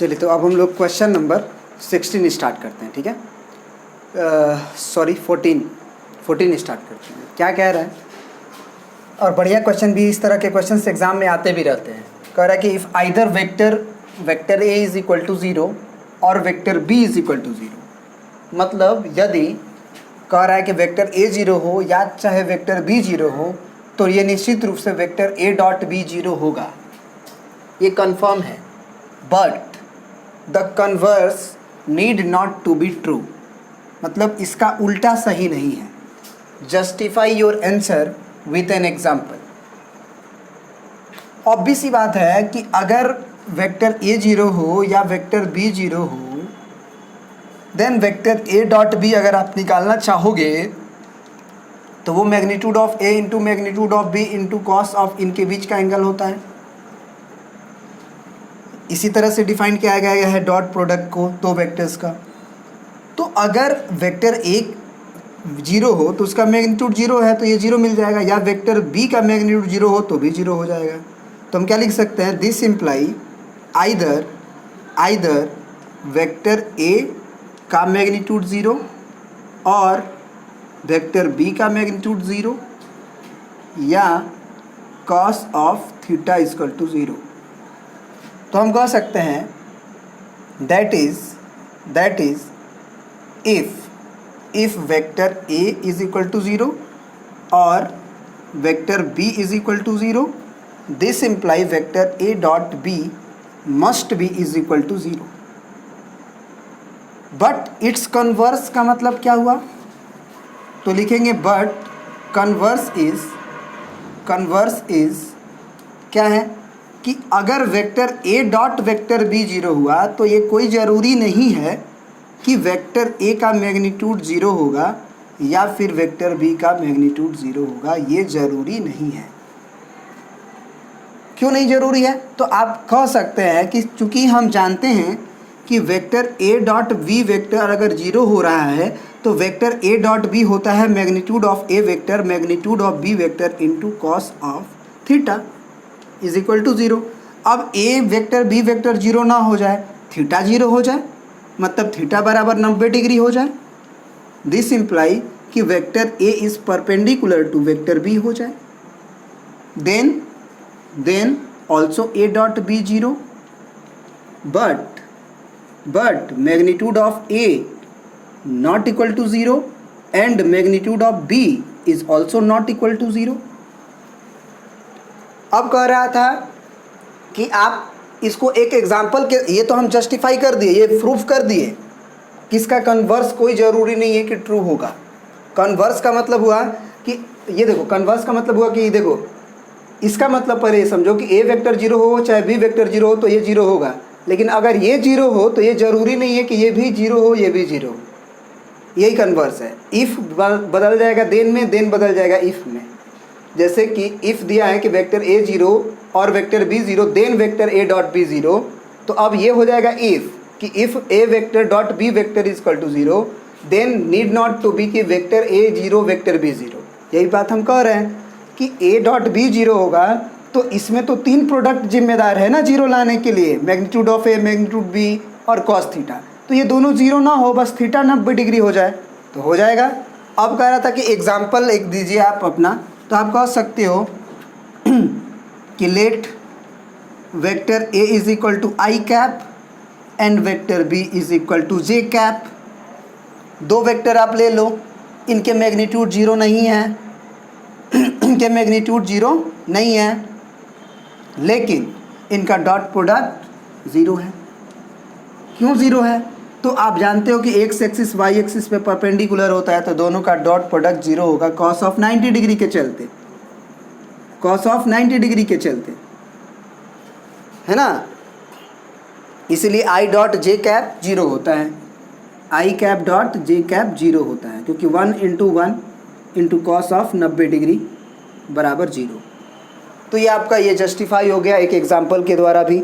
चलिए तो अब हम लोग क्वेश्चन नंबर 16 स्टार्ट करते हैं, ठीक है। सॉरी 14 स्टार्ट करते हैं। क्या कह रहा है, और बढ़िया क्वेश्चन भी, इस तरह के क्वेश्चन एग्जाम में आते भी रहते हैं। कह रहा है कि if either vector A is equal to 0 और vector B is equal to 0, मतलब यदि कह रहा है कि वेक्टर ए 0 हो या चाहे वेक्टर बी 0 हो, तो ये निश्चित रूप से वेक्टर ए डॉट बी 0 होगा, ये कंफर्म है। But the converse need not to be true, मतलब इसका उल्टा सही नहीं है। Justify your answer with an example. Obvious सी बात है कि अगर वेक्टर ए 0 हो या वेक्टर बी 0 हो, then vector A dot B अगर आप निकालना चाहोगे तो वो magnitude of A into magnitude of B into cos of इनके बीच का एंगल होता है। इसी तरह से डिफाइन किया गया है डॉट प्रोडक्ट को दो वेक्टर्स का। तो अगर वेक्टर ए 0 हो तो उसका मैग्नीट्यूड 0 है तो ये 0 मिल जाएगा, या वेक्टर बी का मैग्नीट्यूड 0 हो तो भी 0 हो जाएगा। तो हम क्या लिख सकते हैं, दिस इम्प्लाई आइदर वेक्टर ए का मैग्नीट्यूड 0 और वेक्टर बी का मैग्नीट्यूड 0, या cos of theta equal to 0। तो हम कह सकते हैं that is if vector A is equal to 0 और vector B is equal to 0, this imply vector A dot B must be is equal to 0। But its converse का मतलब क्या हुआ, तो लिखेंगे बट कन्वर्स इज क्या है कि अगर vector A dot vector B 0 हुआ तो ये कोई ज़रूरी नहीं है कि वेक्टर ए का मैग्नीट्यूड 0 होगा या फिर वेक्टर बी का मैग्नीट्यूड 0 होगा, ये ज़रूरी नहीं है। क्यों नहीं ज़रूरी है, तो आप कह सकते हैं कि चूंकि हम जानते हैं कि vector A dot B vector अगर 0 हो रहा है तो वेक्टर ए डॉट बी होता है magnitude of A vector magnitude of B vector into cos of theta is equal to 0। अब ए वेक्टर बी वेक्टर 0 ना हो जाए, थीटा 0 हो जाए, मतलब थीटा बराबर 90 डिग्री हो जाए। दिस इम्प्लाई कि vector A is perpendicular to vector B हो जाए। Then also A dot B 0, but magnitude of A not equal to 0 and magnitude of B is also not equal to 0। अब कह रहा था कि आप इसको एक एग्जाम्पल के, ये तो हम जस्टिफाई कर दिए, ये प्रूफ कर दिए कि इसका कन्वर्स कोई ज़रूरी नहीं है कि ट्रू होगा। कन्वर्स का मतलब हुआ कि ये देखो, कन्वर्स का मतलब हुआ कि देखो, इसका मतलब पहले ये समझो कि ए वेक्टर 0 हो चाहे बी वेक्टर 0 हो तो ये 0 होगा, लेकिन अगर ये 0 हो तो ये ज़रूरी नहीं है कि ये भी 0 हो ये भी 0 हो। यही कन्वर्स है। इफ़ बदल जाएगा देन में, देन बदल जाएगा इफ़ में। जैसे कि इफ़ दिया है कि वेक्टर ए 0 और vector B 0 then vector A dot B 0, तो अब ये हो जाएगा इफ़ कि if A vector dot B vector is equal to 0 then need not to be कि वेक्टर ए 0 वेक्टर बी 0। यही बात हम कह रहे हैं कि ए डॉट बी 0 होगा तो इसमें तो 3 प्रोडक्ट जिम्मेदार है ना 0 लाने के लिए, magnitude of A magnitude B और कॉस थीटा। तो ये दोनों 0 ना हो, बस थीटा 90 डिग्री हो जाए तो हो जाएगा। अब कह रहा था कि एग्जाम्पल एक दीजिए आप अपना, तो आप कह सकते हो कि let vector A is equal to I cap and vector B is equal to J cap. दो वेक्टर आप ले लो, इनके मैग्नीट्यूड 0 नहीं है, इनके मैग्नीट्यूड 0 नहीं है, लेकिन इनका डॉट प्रोडक्ट 0 है। क्यों 0 है, तो आप जानते हो कि एक्स एक्सिस वाई एक्सिस पे परपेंडिकुलर होता है तो दोनों का डॉट प्रोडक्ट 0 होगा कॉस ऑफ 90 डिग्री के चलते, कॉस ऑफ 90 डिग्री के चलते, है ना। इसलिए आई डॉट जे कैप 0 होता है, आई कैप डॉट जे कैप 0 होता है, क्योंकि 1 into 1 into cos of 90 degree बराबर 0। तो ये आपका ये जस्टिफाई हो गया एक एग्जाम्पल के द्वारा भी।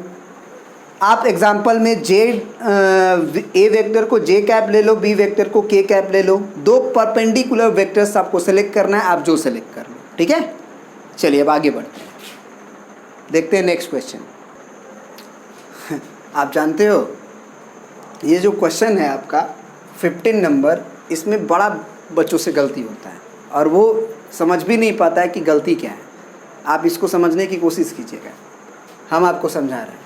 आप एग्जाम्पल में ए वेक्टर को जे कैप ले लो, बी वेक्टर को के कैप ले लो। दो परपेंडिकुलर वेक्टर्स आपको सेलेक्ट करना है, आप जो सेलेक्ट कर लो, ठीक है। चलिए अब आगे बढ़ते हैं, देखते हैं नेक्स्ट क्वेश्चन। आप जानते हो ये जो क्वेश्चन है आपका 15 नंबर, इसमें बड़ा बच्चों से गलती होता है और वो समझ भी नहीं पाता है कि गलती क्या है। आप इसको समझने की कोशिश कीजिएगा, हम आपको समझा रहे हैं,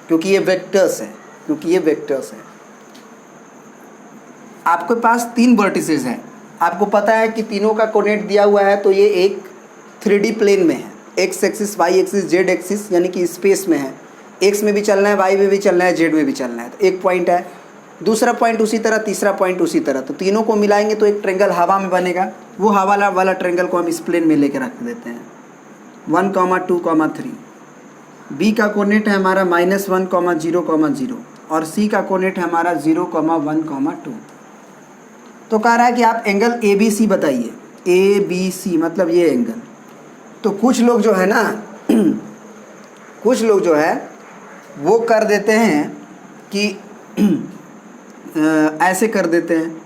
क्योंकि ये वेक्टर्स हैं, क्योंकि ये वेक्टर्स हैं। आपके पास 3 वर्टिसेस हैं, आपको पता है कि तीनों का कोऑर्डिनेट दिया हुआ है, तो ये एक 3D प्लेन में है, X axis, Y axis, Z axis, यानी कि स्पेस में है। एक्स में भी चलना है, वाई में भी चलना है, जेड में भी चलना है। तो एक पॉइंट है, दूसरा पॉइंट उसी तरह, तीसरा पॉइंट उसी तरह, तो तीनों को मिलाएंगे तो एक ट्रेंगल हवा में बनेगा। वो हवा वाला ट्रेंगल को हम इस प्लेन में लेके रख देते हैं 1, 2, 3। बी का कोऑर्डिनेट है हमारा -1, 0, 0 और सी का कोऑर्डिनेट है हमारा 0, 1, 2। तो कह रहा है कि आप एंगल ABC बताइए, ABC मतलब ये एंगल। तो कुछ लोग जो है ना कुछ लोग जो है वो कर देते हैं कि ऐसे कर देते हैं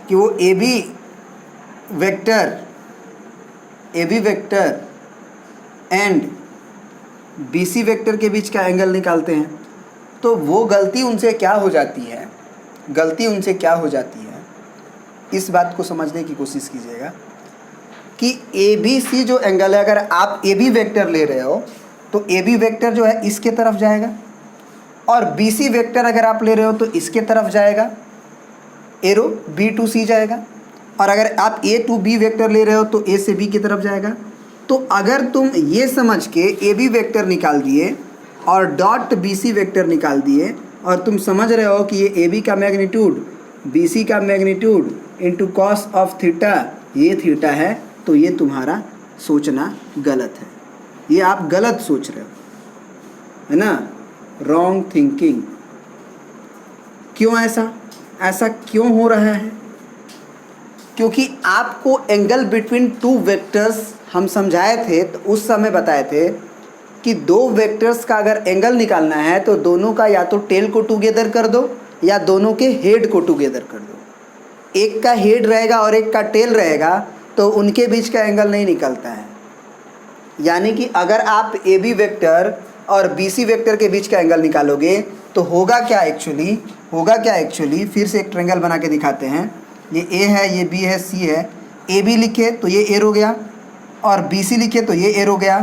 कि वो AB vector and BC vector के बीच का एंगल निकालते हैं। तो वो गलती उनसे क्या हो जाती है, गलती उनसे क्या हो जाती है, इस बात को समझने की कोशिश कीजिएगा कि ABC जो एंगल है, अगर आप AB वेक्टर ले रहे हो तो AB वेक्टर जो है इसके तरफ जाएगा, और BC वेक्टर अगर आप ले रहे हो तो इसके तरफ जाएगा, एरो B to C जाएगा। और अगर आप A to B वेक्टर ले रहे हो तो A से B की तरफ जाएगा। तो अगर तुम ये समझ के AB वेक्टर निकाल दिए और डॉट BC वेक्टर निकाल दिए, और तुम समझ रहे हो कि ये AB का मैग्नीट्यूड BC का magnitude into cos of theta ये थीटा है, तो ये तुम्हारा सोचना गलत है, ये आप गलत सोच रहे हो, है ना, रॉन्ग थिंकिंग। क्यों ऐसा क्यों हो रहा है? क्योंकि आपको एंगल बिटवीन 2 वेक्टर्स हम समझाए थे, तो उस समय बताए थे कि 2 वेक्टर्स का अगर एंगल निकालना है तो दोनों का या तो टेल को टुगेदर कर दो या दोनों के हेड को टुगेदर कर दो। एक का हेड रहेगा और एक का टेल रहेगा तो उनके बीच का एंगल नहीं निकलता है। यानी कि अगर आप AB वेक्टर और BC वेक्टर के बीच का एंगल निकालोगे तो होगा क्या एक्चुअली, फिर से एक ट्रायंगल बना के दिखाते हैं। ये A है, ये B है, C है। AB लिखे तो ये एरो गया और BC लिखे तो ये एरो गया।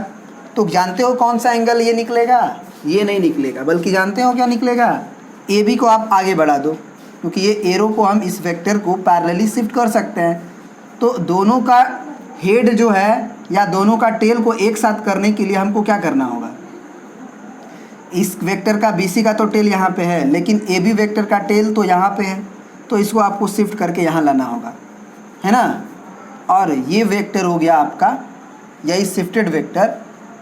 तो जानते हो कौन सा एंगल ये निकलेगा? ये नहीं निकलेगा, बल्कि जानते हो क्या निकलेगा? AB को आप आगे बढ़ा दो, क्योंकि ये एरो को हम इस वेक्टर को पैरेलली शिफ्ट कर सकते हैं। तो दोनों का हेड जो है या दोनों का टेल को एक साथ करने के लिए हमको क्या करना होगा? इस वेक्टर का BC का तो टेल यहाँ पे है, लेकिन AB वेक्टर का टेल तो यहाँ पे है, तो इसको आपको शिफ्ट करके यहाँ लाना होगा, है ना। और ये वेक्टर हो गया आपका यही शिफ्टेड वेक्टर।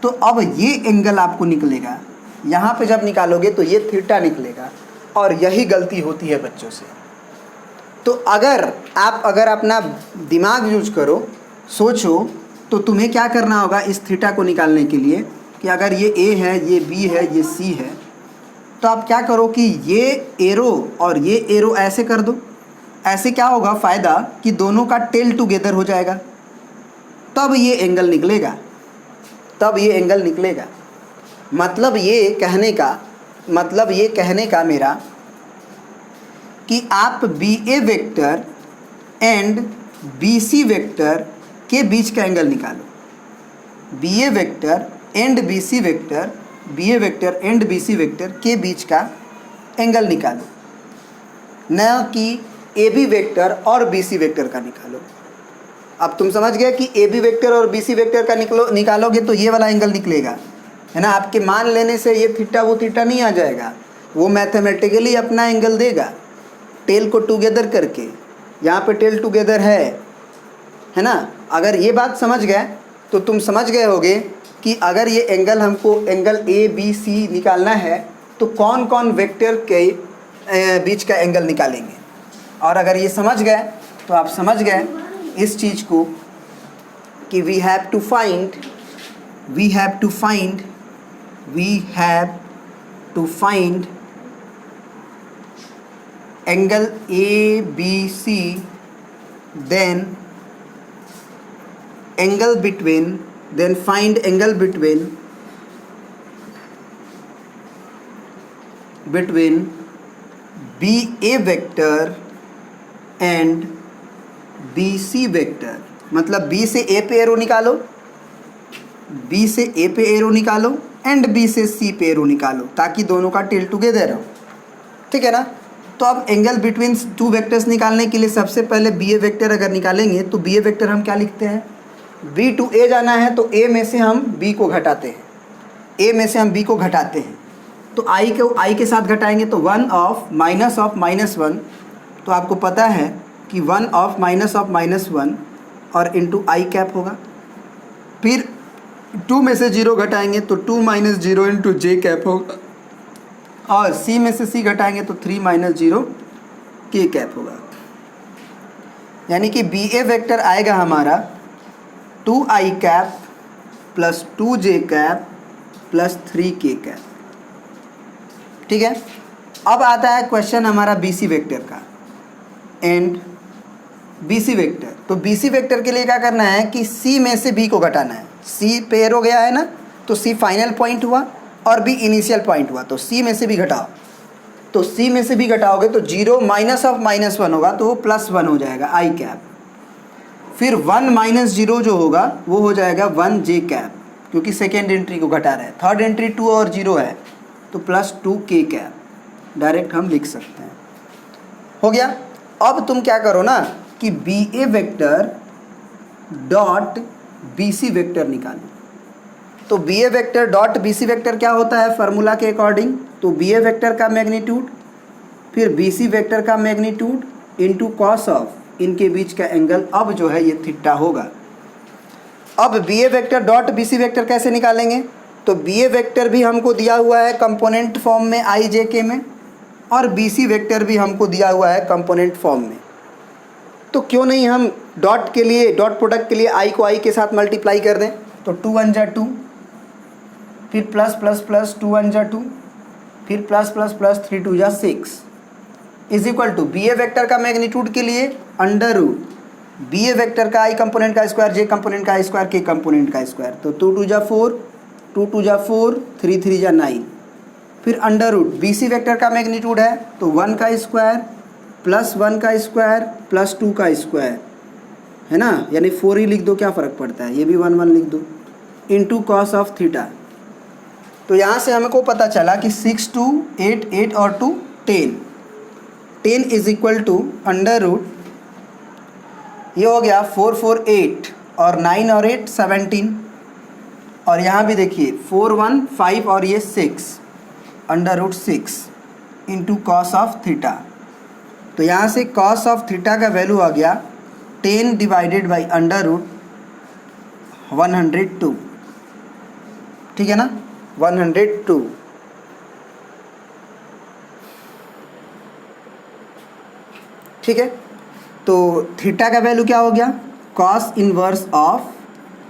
तो अब ये एंगल आपको निकलेगा, यहाँ पे जब निकालोगे तो ये थीटा निकलेगा, और यही गलती होती है बच्चों से। तो अगर अपना दिमाग यूज करो, सोचो, तो तुम्हें क्या करना होगा इस थीटा को निकालने के लिए कि अगर ये A है, ये B है, ये C है, तो आप क्या करो कि ये एरो और ये एरो ऐसे कर दो। ऐसे क्या होगा फ़ायदा कि दोनों का टेल टुगेदर हो जाएगा, तब ये एंगल निकलेगा। मतलब ये कहने का मेरा कि आप BA vector and BC vector के बीच का एंगल निकालो। BA vector and BC vector के बीच का एंगल निकालो, न कि AB वेक्टर और BC वेक्टर का निकालो। अब तुम समझ गए कि AB वेक्टर और BC वेक्टर का निकालोगे तो ये वाला एंगल निकलेगा, है ना। आपके मान लेने से ये थीटा वो थीटा नहीं आ जाएगा, वो मैथमेटिकली अपना एंगल देगा टेल को टुगेदर करके। यहाँ पे टेल टुगेदर है ना। अगर ये बात समझ गए तो तुम समझ गए होगे कि अगर ये एंगल हमको एंगल ABC निकालना है तो कौन कौन वेक्टर के बीच का एंगल निकालेंगे। और अगर ये समझ गए तो आप समझ गए इस चीज़ को कि we have to find angle ABC, then find angle between between B A vector and B C vector, मतलब बी से ए पे एरो निकालो, बी से ए पे एरो निकालो एंड बी से सी पे एरो निकालो, ताकि दोनों का टिल्ट टुगेदर हो, ठीक है ना। तो अब एंगल बिटवीन टू वेक्टर्स निकालने के लिए सबसे पहले बी ए वेक्टर अगर निकालेंगे तो बी ए वेक्टर हम क्या लिखते हैं, बी टू ए जाना है तो ए में से हम बी को घटाते हैं, ए में से हम बी को घटाते हैं, तो आई के साथ घटाएंगे तो वन ऑफ माइनस वन, तो आपको पता है कि वन ऑफ माइनस वन और इंटू आई कैप होगा। फिर 2 में से 0 घटाएंगे तो 2 माइनस 0 इंटू जे कैप होगा, और सी में से सी घटाएंगे तो 3 माइनस 0 के कैप होगा। यानी कि बी ए वेक्टर आएगा हमारा 2i cap plus 2j cap plus 3k cap, ठीक है। अब आता है क्वेश्चन हमारा बी सी वेक्टर का एंड बी सी वेक्टर। तो बी सी वेक्टर के लिए क्या करना है कि सी में से बी को घटाना है, सी पेयर हो गया है ना, तो सी फाइनल पॉइंट हुआ और बी इनिशियल पॉइंट हुआ, तो सी में से भी घटाओ, तो सी में से भी घटाओगे तो 0 माइनस ऑफ माइनस वन होगा तो वो +1 हो जाएगा आई कैप। फिर 1 माइनस 0 जो होगा वो हो जाएगा 1j कैप, क्योंकि सेकेंड एंट्री को घटा रहे हैं, थर्ड एंट्री 2 और 0 है तो +2k कैप, डायरेक्ट हम लिख सकते हैं। हो गया। अब तुम क्या करो ना कि B A vector dot B C vector निकालो। तो B A vector dot B C vector क्या होता है फार्मूला के अकॉर्डिंग, तो बी ए वेक्टर का मैग्नीट्यूड फिर बी सी वेक्टर का मैग्नीट्यूड इंटू कॉस ऑफ इनके बीच का एंगल, अब जो है ये थीटा होगा। अब B A vector dot B C vector कैसे निकालेंगे, तो बी ए वेक्टर भी हमको दिया हुआ है कंपोनेंट फॉर्म में आई जे के में, और बी सी वेक्टर भी हमको दिया हुआ है कंपोनेंट फॉर्म में। तो क्यों नहीं हम डॉट के लिए, डॉट प्रोडक्ट के लिए आई को आई के साथ मल्टीप्लाई कर दें, तो 2 1 जा 2, फिर प्लस प्लस प्लस 2 1 जा 2, फिर प्लस प्लस प्लस 3 2 जा 6 is equal to B A vector का मैग्नीट्यूड के लिए under root B A vector का आई कंपोनेंट का स्क्वायर, जे कंपोनेंट का स्क्वायर, के कंपोनेंट का स्क्वायर, तो 2 2 जा 4, 2 2 जा 4, 3 3 जा 9, फिर under root B C vector का मैग्नीट्यूड है तो 1 का स्क्वायर प्लस 1 का स्क्वायर प्लस 2 का स्क्वायर है ना, यानी 4 ही लिख दो, क्या फ़र्क पड़ता है, ये भी 1 1 लिख दो, इंटू कॉस ऑफ थीटा। तो यहाँ से हमको पता चला कि 6 2 8 8 और 2 10, 10 is equal to under root, ये हो गया 4 4 8 और 9 और 8 17, और यहाँ भी देखिए 4 1 5 और ये 6 under root 6 into cos of theta. तो यहाँ से कॉस ऑफ थीटा का वैल्यू आ गया 10 डिवाइडेड बाई अंडर रूट 102, ठीक है ना, 102। ठीक है, तो थीटा का वैल्यू क्या हो गया, cos inverse of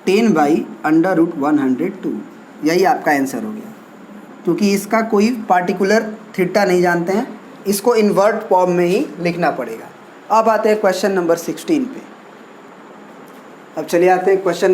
10 by under root 102, यही आपका आंसर हो गया। क्योंकि इसका कोई पार्टिकुलर थीटा नहीं जानते हैं, इसको इन्वर्ट फॉर्म में ही लिखना पड़ेगा। अब आते हैं क्वेश्चन नंबर 16 पे। अब चलिए आते हैं क्वेश्चन